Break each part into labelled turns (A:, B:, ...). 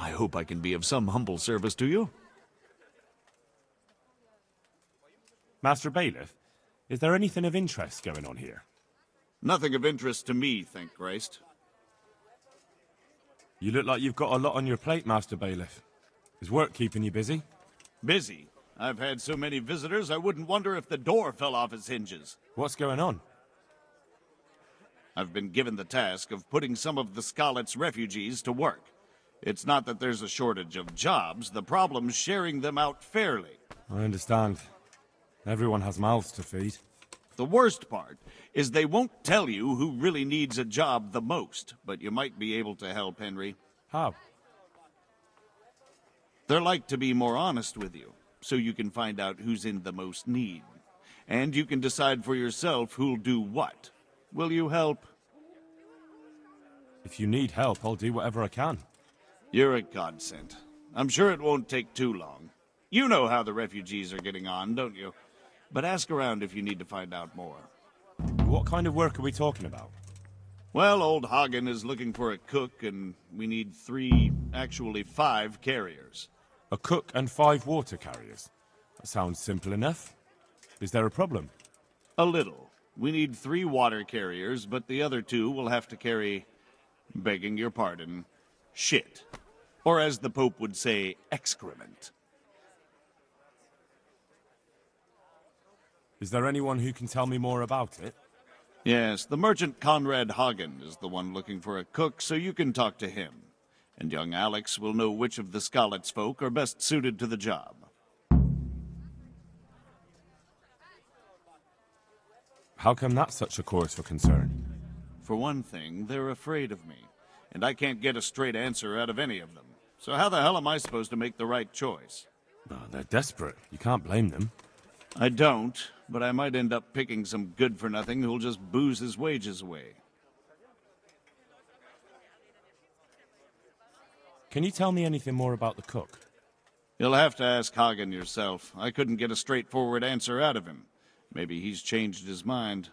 A: I hope I can be of some humble service to you.
B: Master Bailiff, is there anything of interest going on here?
A: Nothing of interest to me, thank Christ.
B: You look like you've got a lot on your plate, Master Bailiff. Is work keeping you busy?
A: Busy? I've had so many visitors, I wouldn't wonder if the door fell off its hinges.
B: What's going on?
A: I've been given the task of putting some of the Scarlet's refugees to work. It's not that there's a shortage of jobs, the problem's sharing them out fairly.
B: I understand. Everyone has mouths to feed.
A: The worst part is they won't tell you who really needs a job the most, but you might be able to help, Henry.
B: How?
A: They're like to be more honest with you, so you can find out who's in the most need. And you can decide for yourself who'll do what. Will you help?
B: If you need help, I'll do whatever I can.
A: You're a godsend. I'm sure it won't take too long. You know how the refugees are getting on, don't you? But ask around if you need to find out more.
B: What kind of work are we talking about?
A: Well, old Hagen is looking for a cook, and we need 5 carriers.
B: A cook and 5 water carriers. That sounds simple enough. Is there a problem?
A: A little. We need 3 water carriers, but the other 2 will have to carry, begging your pardon, shit. Or as the Pope would say, excrement.
B: Is there anyone who can tell me more about it?
A: Yes, the merchant Conrad Hagen is the one looking for a cook, so you can talk to him. And young Alex will know which of the Scarlet's folk are best suited to the job.
B: How come that's such a cause for concern?
A: For one thing, they're afraid of me, and I can't get a straight answer out of any of them. So how the hell am I supposed to make the right choice?
B: Oh, they're desperate. You can't blame them.
A: I don't, but I might end up picking some good-for-nothing who'll just booze his wages away.
B: Can you tell me anything more about the cook?
A: You'll have to ask Hagen yourself. I couldn't get a straightforward answer out of him. Maybe he's changed his mind.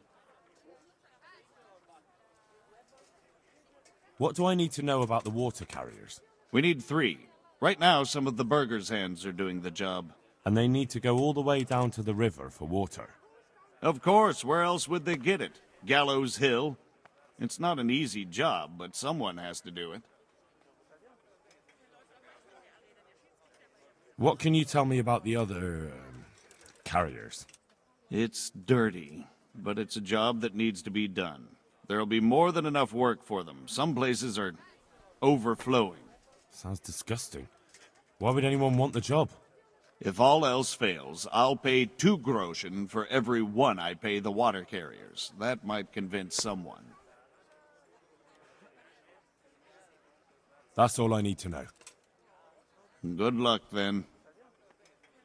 B: What do I need to know about the water carriers?
A: We need 3. Right now, some of the burgers' hands are doing the job.
B: And they need to go all the way down to the river for water.
A: Of course, where else would they get it? Gallows Hill? It's not an easy job, but someone has to do it.
B: What can you tell me about the other carriers?
A: It's dirty, but it's a job that needs to be done. There'll be more than enough work for them. Some places are overflowing.
B: Sounds disgusting. Why would anyone want the job?
A: If all else fails, I'll pay 2 groschen for every 1 I pay the water carriers. That might convince someone.
B: That's all I need to know.
A: Good luck, then.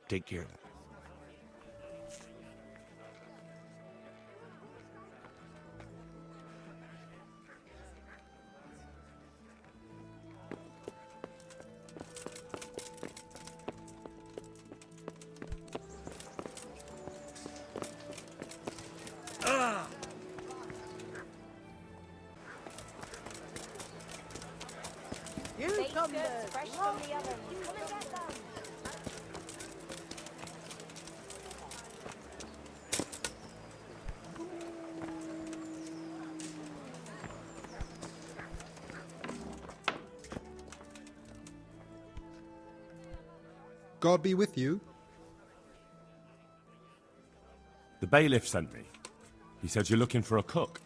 B: Take care.
C: Fresh from the oven. Come and get them.
D: God be with you.
B: The bailiff sent me. He said you're looking for a cook.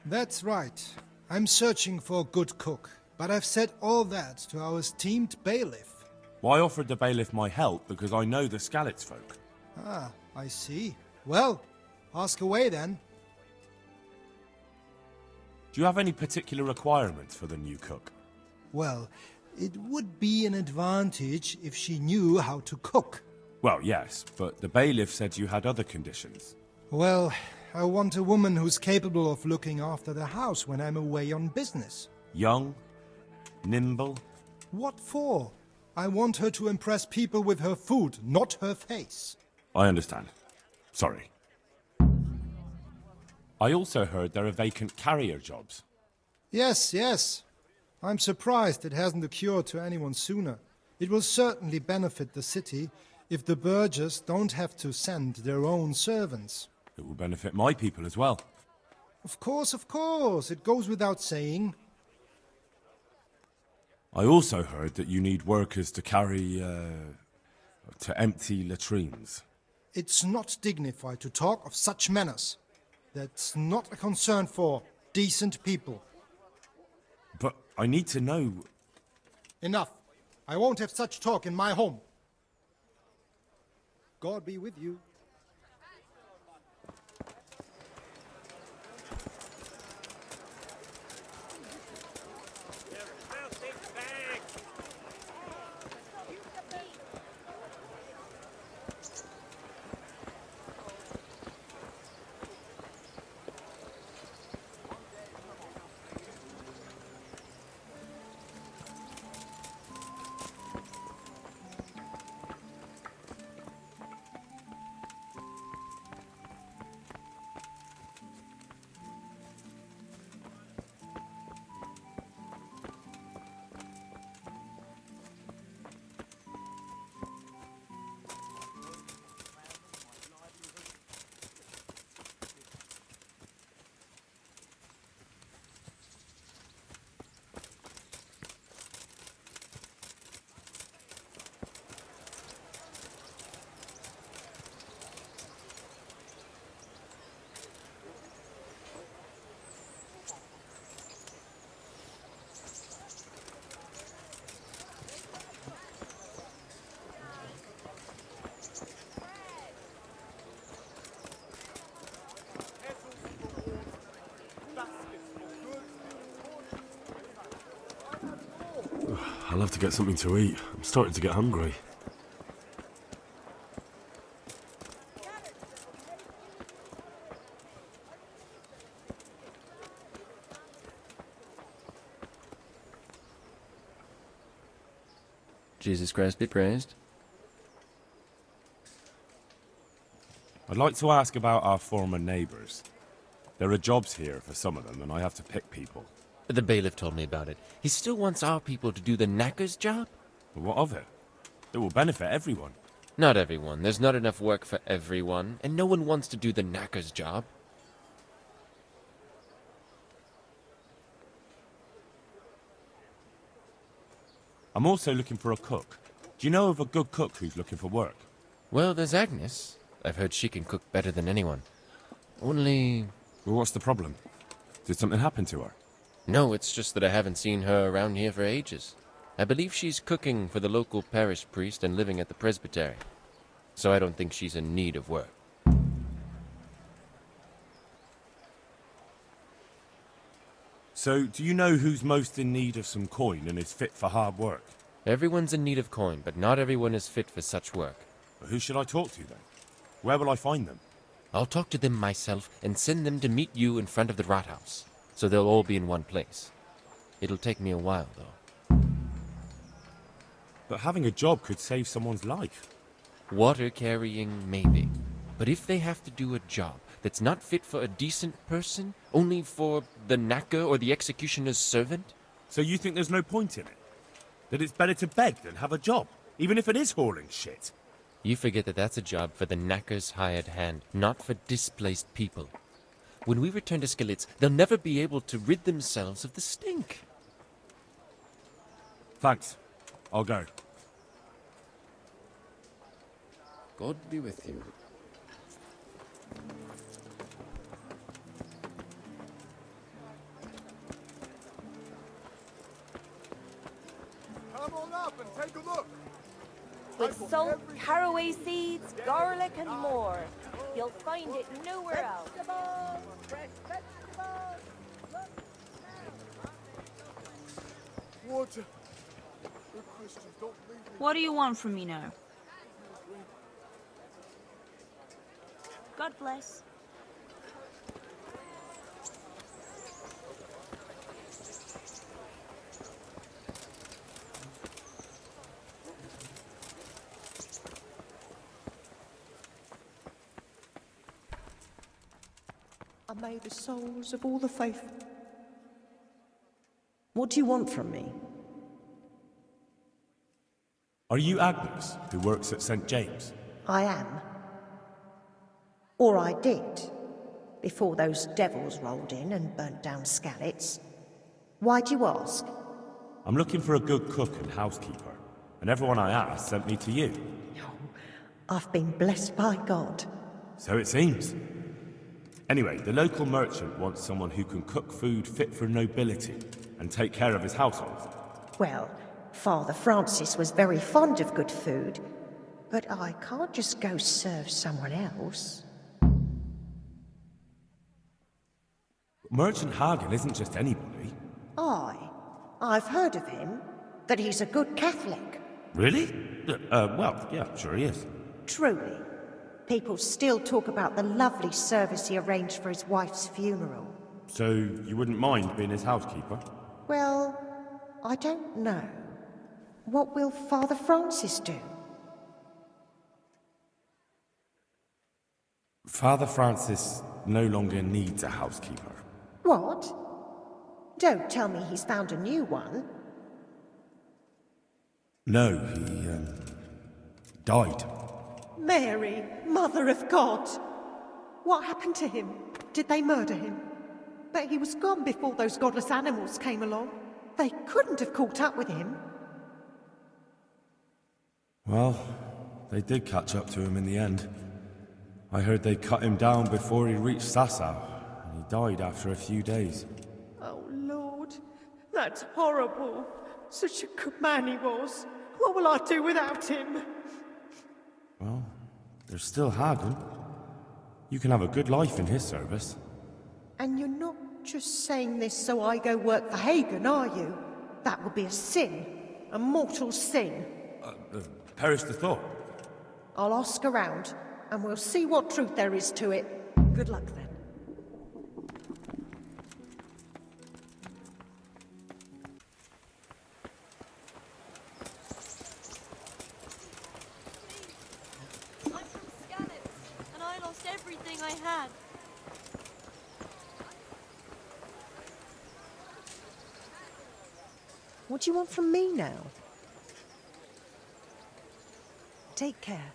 D: That's right. I'm searching for a good cook, but I've said all that to our esteemed bailiff.
B: Well, I offered the bailiff my help because I know the Scalitz folk.
D: Ah, I see. Well, ask away then.
B: Do you have any particular requirements for the new cook?
D: Well, it would be an advantage if she knew how to cook.
B: Well, yes, but the bailiff said you had other conditions.
D: Well, I want a woman who's capable of looking after the house when I'm away on business.
B: Young, nimble.
D: What for? I want her to impress people with her food, not her face.
B: I understand. Sorry. I also heard there are vacant carrier jobs.
D: Yes, yes. I'm surprised it hasn't occurred to anyone sooner. It will certainly benefit the city if the burghers don't have to send their own servants.
B: It will benefit my people as well.
D: Of course, it goes without saying.
B: I also heard that you need workers to carry, to empty latrines.
D: It's not dignified to talk of such manners. That's not a concern for decent people.
B: But I need to know...
D: Enough. I won't have such talk in my home. God be with you.
B: I'll have to get something to eat. I'm starting to get hungry.
E: Jesus Christ be praised.
B: I'd like to ask about our former neighbours. There are jobs here for some of them, and I have to pick people.
E: The bailiff told me about it. He still wants our people to do the knacker's job?
B: But what of it? It will benefit everyone.
E: Not everyone. There's not enough work for everyone, and no one wants to do the knacker's job.
B: I'm also looking for a cook. Do you know of a good cook who's looking for work?
E: Well, there's Agnes. I've heard she can cook better than anyone. Only...
B: Well, what's the problem? Did something happen to her?
E: No, it's just that I haven't seen her around here for ages. I believe she's cooking for the local parish priest and living at the presbytery. So I don't think she's in need of work.
B: So, do you know who's most in need of some coin and is fit for hard work?
E: Everyone's in need of coin, but not everyone is fit for such work.
B: Well, who should I talk to then? Where will I find them?
E: I'll talk to them myself and send them to meet you in front of the rathouse, so they'll all be in one place. It'll take me a while, though.
B: But having a job could save someone's life.
E: Water carrying, maybe. But if they have to do a job that's not fit for a decent person, only for the knacker or the executioner's servant?
B: So you think there's no point in it? That it's better to beg than have a job, even if it is hauling shit?
E: You forget that that's a job for the knacker's hired hand, not for displaced people. When we return to Skalitz, they'll never be able to rid themselves of the stink.
B: Thanks. I'll go.
E: God be with you.
F: Come on up and take a look.
C: With salt, caraway seeds, garlic, and more. You'll find it nowhere else.
F: Water. The Christians don't leave me.
G: What do you want from me now? God bless.
H: And may the souls of all the faithful. What do you want from me?
B: Are you Agnes, who works at St. James?
H: I am. Or I did, before those devils rolled in and burnt down Skalitz. Why'd you ask?
B: I'm looking for a good cook and housekeeper, and everyone I asked sent me to you.
H: I've been blessed by God.
B: So it seems. Anyway, the local merchant wants someone who can cook food fit for nobility and take care of his household.
H: Well, Father Francis was very fond of good food, but I can't just go serve someone else.
B: Merchant Hagen isn't just anybody.
H: I've heard of him, that he's a good Catholic.
B: Really? Well, yeah, sure he is.
H: Truly. People still talk about the lovely service he arranged for his wife's funeral.
B: So you wouldn't mind being his housekeeper?
H: Well, I don't know. What will Father Francis do?
B: Father Francis no longer needs a housekeeper.
H: What? Don't tell me he's found a new one.
B: No, he, died.
H: Mary, Mother of God! What happened to him? Did they murder him? But he was gone before those godless animals came along. They couldn't have caught up with him.
B: Well, they did catch up to him in the end. I heard they cut him down before he reached Sasau, and he died after a few days.
H: Oh, Lord. That's horrible. Such a good man he was. What will I do without him?
B: Well, there's still Hagen. You can have a good life in his service.
H: And you're not just saying this so I go work for Hagen, are you? That would be a sin. A mortal sin.
B: Perish the thought.
H: I'll ask around, and we'll see what truth there is to it. Good luck, then.
C: I'm from Skalitz, and I lost everything I had.
H: What do you want from me now? Take care.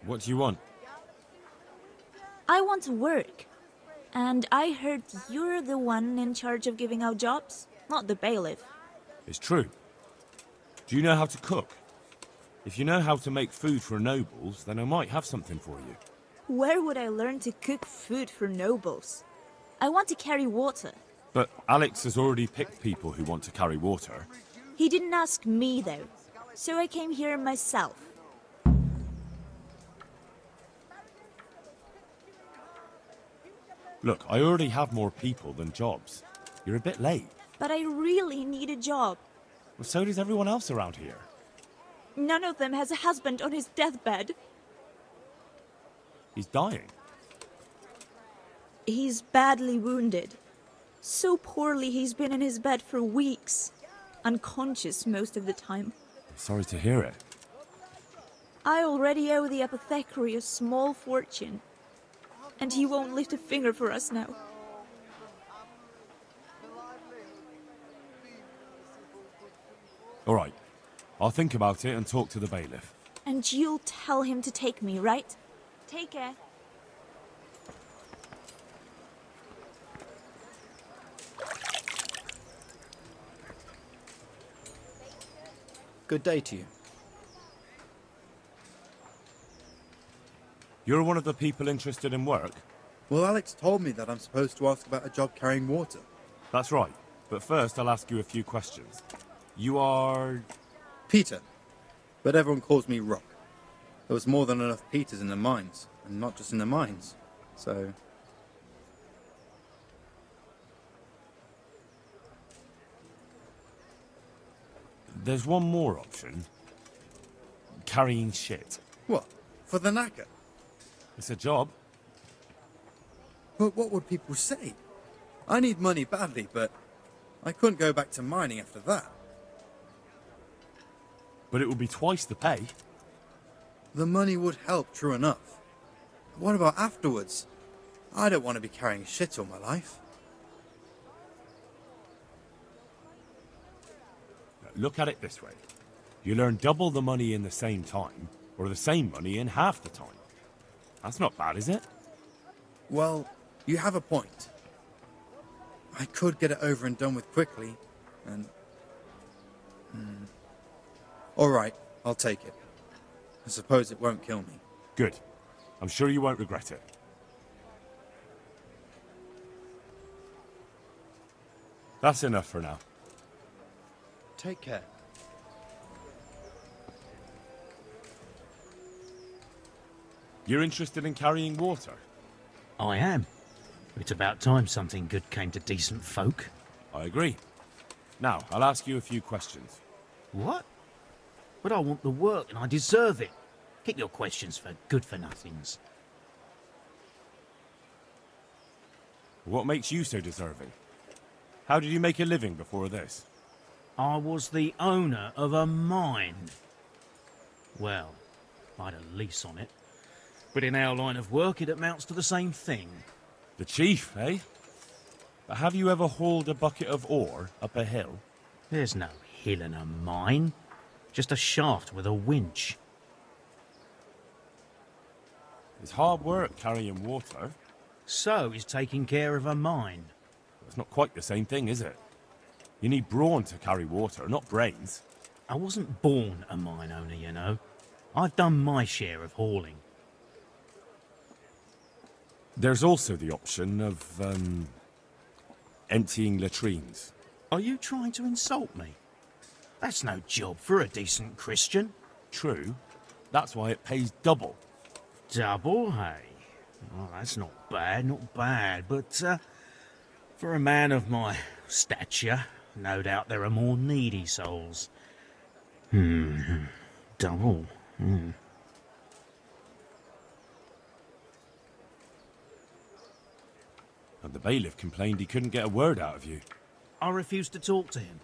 B: What do you want?
G: I want to work. And I heard you're the one in charge of giving out jobs, not the bailiff.
B: It's true. Do you know how to cook? If you know how to make food for nobles, then I might have something for you.
G: Where would I learn to cook food for nobles? I want to carry water.
B: But Alex has already picked people who want to carry water.
G: He didn't ask me, though, so I came here myself.
B: Look, I already have more people than jobs. You're a bit late.
G: But I really need a job.
B: Well, so does everyone else around here.
G: None of them has a husband on his deathbed.
B: He's dying.
G: He's badly wounded. So poorly he's been in his bed for weeks. Unconscious most of the time.
B: I'm sorry to hear it.
G: I already owe the apothecary a small fortune. And he won't lift a finger for us now.
B: All right. I'll think about it and talk to the bailiff.
G: And you'll tell him to take me, right? Take care.
I: Good day to you.
B: You're one of the people interested in work?
I: Well, Alex told me that I'm supposed to ask about a job carrying water.
B: That's right. But first, I'll ask you a few questions. You are...
I: Peter. But everyone calls me Rock. There was more than enough Peters in the mines, and not just in the mines. So...
B: There's one more option. Carrying shit.
I: What? For the knacker?
B: It's a job.
I: But what would people say? I need money badly, but I couldn't go back to mining after that.
B: But it would be twice the pay.
I: The money would help, true enough. But what about afterwards? I don't want to be carrying shit all my life.
B: Look at it this way. You'll earn double the money in the same time, or the same money in half the time. That's not bad, is it?
I: Well, you have a point. I could get it over and done with quickly, and... Alright, I'll take it. I suppose it won't kill me.
B: Good. I'm sure you won't regret it. That's enough for now.
I: Take care.
B: You're interested in carrying water?
J: I am. It's about time something good came to decent folk.
B: I agree. Now, I'll ask you a few questions.
J: What? But I want the work and I deserve it. Keep your questions for good-for-nothings.
B: What makes you so deserving? How did you make a living before this?
J: I was the owner of a mine. Well, I had a lease on it. But in our line of work, it amounts to the same thing.
B: The chief, eh? But have you ever hauled a bucket of ore up a hill?
J: There's no hill in a mine. Just a shaft with a winch.
B: It's hard work carrying water.
J: So is taking care of a mine.
B: It's not quite the same thing, is it? You need brawn to carry water, not brains.
J: I wasn't born a mine owner, you know. I've done my share of hauling.
B: There's also the option of, emptying latrines.
J: Are you trying to insult me? That's no job for a decent Christian.
B: True. That's why it pays double.
J: Double, hey? Oh, that's not bad, but, for a man of my stature, no doubt there are more needy souls. Double. And
B: the bailiff complained he couldn't get a word out of you.
J: I refused to talk to him.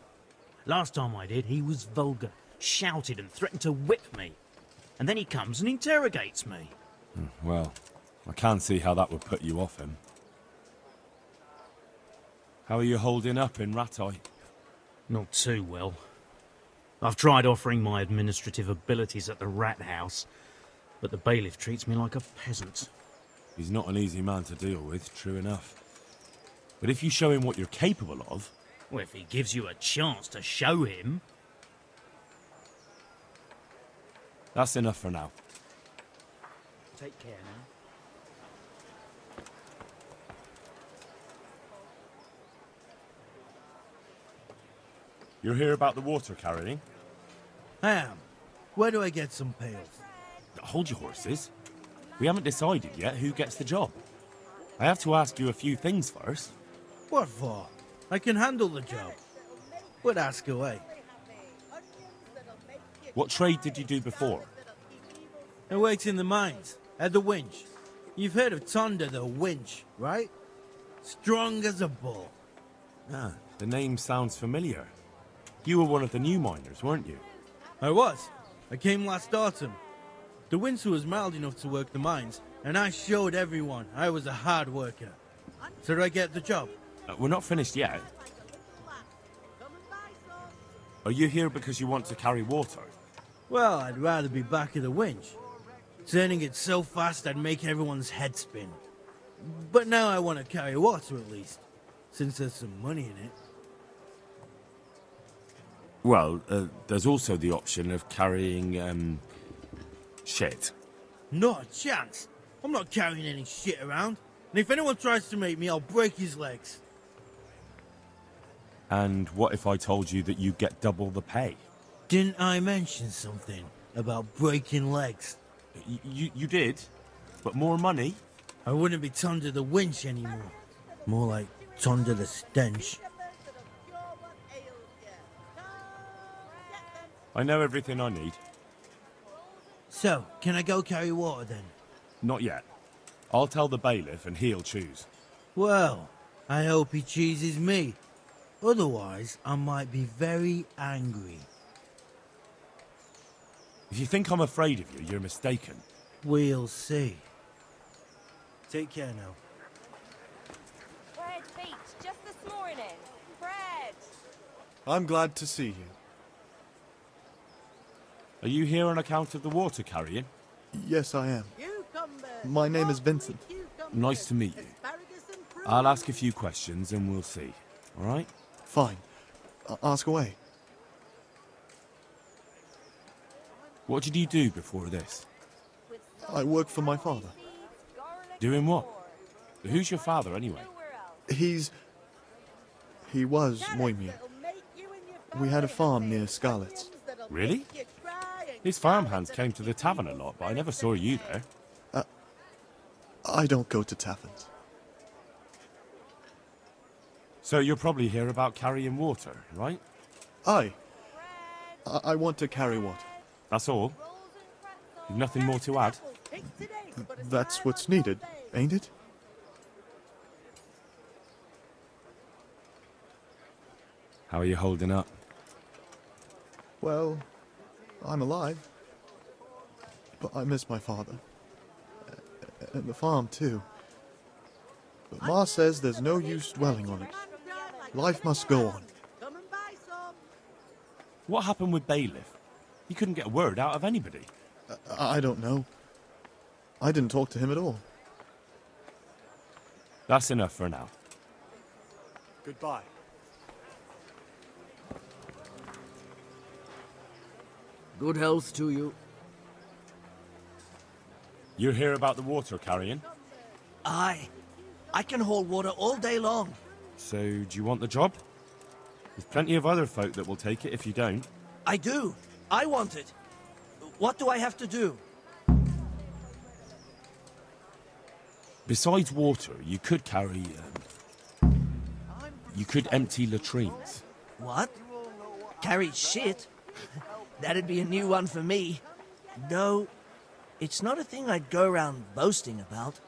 J: Last time I did, he was vulgar, shouted and threatened to whip me. And then he comes and interrogates me.
B: Well, I can see how that would put you off him. How are you holding up in Rattay?
J: Not too well. I've tried offering my administrative abilities at the rat house, but the bailiff treats me like a peasant.
B: He's not an easy man to deal with, true enough. But if you show him what you're capable of...
J: Well, if he gives you a chance to show him...
B: That's enough for now.
J: Take care now.
B: You're here about the water carrying?
K: Ham, where do I get some pails?
B: Hold your horses. We haven't decided yet who gets the job. I have to ask you a few things first.
K: What for? I can handle the job. But ask away.
B: What trade did you do before?
K: I worked in the mines, at the winch. You've heard of Tonda the winch, right? Strong as a bull.
B: Ah, the name sounds familiar. You were one of the new miners, weren't you?
K: I was. I came last autumn. The winter was mild enough to work the mines, and I showed everyone I was a hard worker. So did I get the job?
B: We're not finished yet. Are you here because you want to carry water?
K: Well, I'd rather be back at the winch. Turning it so fast I'd make everyone's head spin. But now I want to carry water at least, since there's some money in it.
B: Well, there's also the option of carrying, shit.
K: Not a chance. I'm not carrying any shit around. And if anyone tries to make me, I'll break his legs.
B: And what if I told you that you get double the pay?
K: Didn't I mention something about breaking legs?
B: You did, but more money?
K: I wouldn't be Tonda the winch anymore. More like Tonda the stench.
B: I know everything I need.
K: So, can I go carry water then?
B: Not yet. I'll tell the bailiff and he'll choose.
K: Well, I hope he chooses me. Otherwise, I might be very angry.
B: If you think I'm afraid of you, you're mistaken.
K: We'll see. Take care now.
C: Fred Beach, just this morning. Fred!
L: I'm glad to see you.
B: Are you here on account of the water carrying?
L: Yes, I am. My name is Vincent.
B: Nice to meet you. I'll ask a few questions and we'll see. All right?
L: Fine. Ask away.
B: What did you do before this?
L: I work for my father.
B: Doing what? Who's your father, anyway?
L: He was Moimir. We had a farm near Scarlet's.
B: Really? His farmhands came to the tavern a lot, but I never saw you there.
L: I don't go to taverns.
B: So you're probably here about carrying water, right?
L: Aye. I want to carry water.
B: That's all? You've nothing more to add?
L: That's what's needed, ain't it?
B: How are you holding up?
L: Well, I'm alive. But I miss my father. And the farm, too. But Ma says there's no use dwelling on it. Life must go on.
B: What happened with Bailiff? He couldn't get a word out of anybody.
L: I don't know. I didn't talk to him at all.
B: That's enough for now.
L: Goodbye.
M: Good health to you.
B: You're here about the water carrying?
M: Aye. I can hold water all day long.
B: So, do you want the job? There's plenty of other folk that will take it if you don't.
M: I do. I want it. What do I have to do?
B: Besides water, you could carry... you could empty latrines.
M: What? Carry shit? That'd be a new one for me. No, it's not a thing I'd go around boasting about.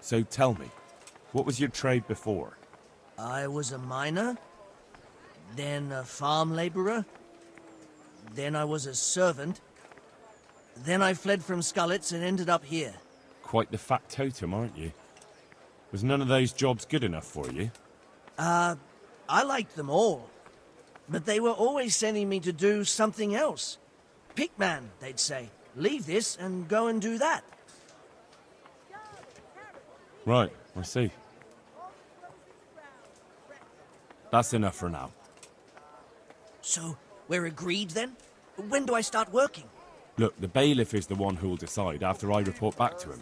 B: So tell me, what was your trade before?
M: I was a miner, then a farm laborer, then I was a servant, then I fled from Scarlet's and ended up here.
B: Quite the factotum, aren't you? Was none of those jobs good enough for you?
M: I liked them all, but they were always sending me to do something else. Pickman, they'd say. Leave this and go and do that.
B: Right, I see. That's enough for now.
M: So, we're agreed then? When do I start working?
B: Look, the bailiff is the one who will decide after I report back to him.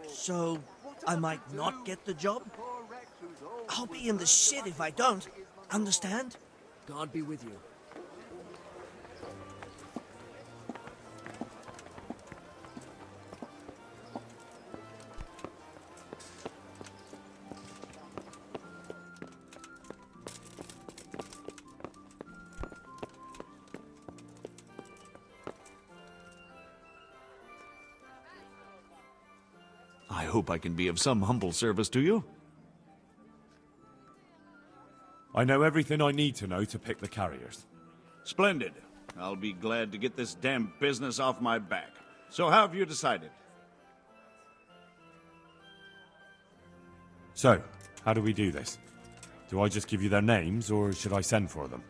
M: So, I might not get the job? I'll be in the shit if I don't. Understand?
N: God be with you.
A: hope I can be of some humble service to you.
B: I know everything I need to know to pick the carriers.
A: Splendid. I'll be glad to get this damn business off my back. So how have you decided?
B: So, how do we do this? Do I just give you their names, or should I send for them?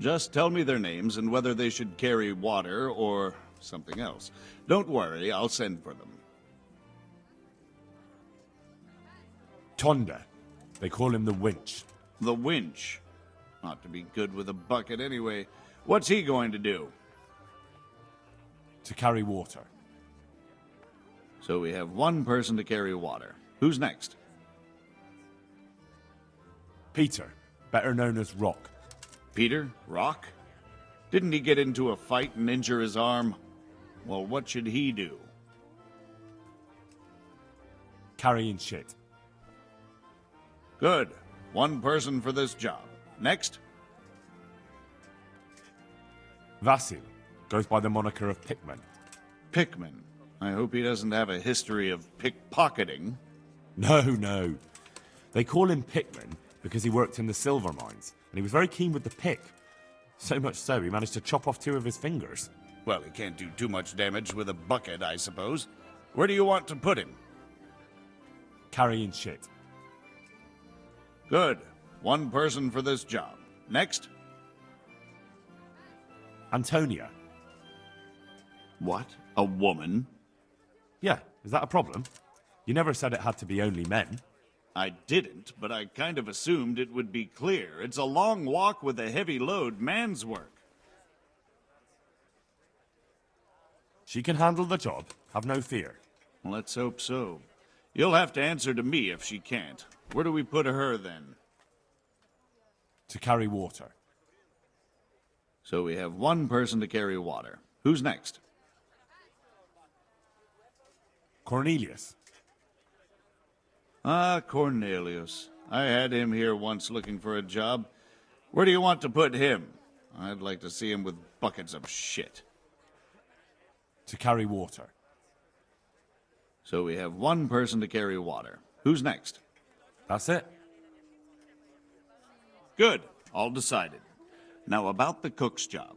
A: Just tell me their names and whether they should carry water or something else. Don't worry, I'll send for them.
B: Tonda. They call him the Winch.
A: The Winch. Ought to be good with a bucket anyway. What's he going to do?
B: To carry water.
A: So we have one person to carry water. Who's next?
B: Peter, better known as Rock.
A: Peter? Rock? Didn't he get into a fight and injure his arm? Well, what should he do?
B: Carrying shit.
A: Good. One person for this job. Next?
B: Vasil goes by the moniker of Pickman.
A: Pickman. I hope he doesn't have a history of pickpocketing.
B: No. They call him Pickman because he worked in the silver mines, and he was very keen with the pick. So much so, he managed to chop off 2 of his fingers.
A: Well, he can't do too much damage with a bucket, I suppose. Where do you want to put him?
B: Carrying shit.
A: Good. One person for this job. Next?
B: Antonia.
A: What? A woman?
B: Yeah, is that a problem? You never said it had to be only men.
A: I didn't, but I kind of assumed it would be clear. It's a long walk with a heavy load, man's work.
B: She can handle the job, have no fear.
A: Let's hope so. You'll have to answer to me if she can't. Where do we put her, then?
B: To carry water.
A: So we have one person to carry water. Who's next?
B: Cornelius.
A: Ah, Cornelius. I had him here once looking for a job. Where do you want to put him? I'd like to see him with buckets of shit.
B: To carry water.
A: So we have one person to carry water. Who's next?
B: That's it.
A: Good. All decided. Now about the cook's job.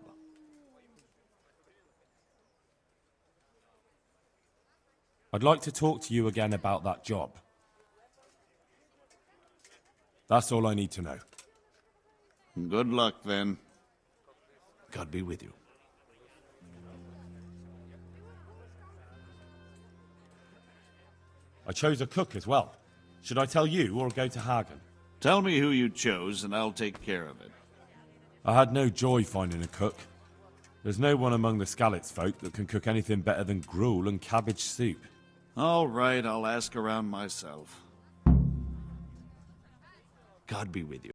B: I'd like to talk to you again about that job. That's all I need to know.
A: Good luck, then. God be with you.
B: I chose a cook as well. Should I tell you or go to Hagen?
A: Tell me who you chose, and I'll take care of it.
B: I had no joy finding a cook. There's no one among the Skalitz folk that can cook anything better than gruel and cabbage soup.
A: All right, I'll ask around myself. God be with you.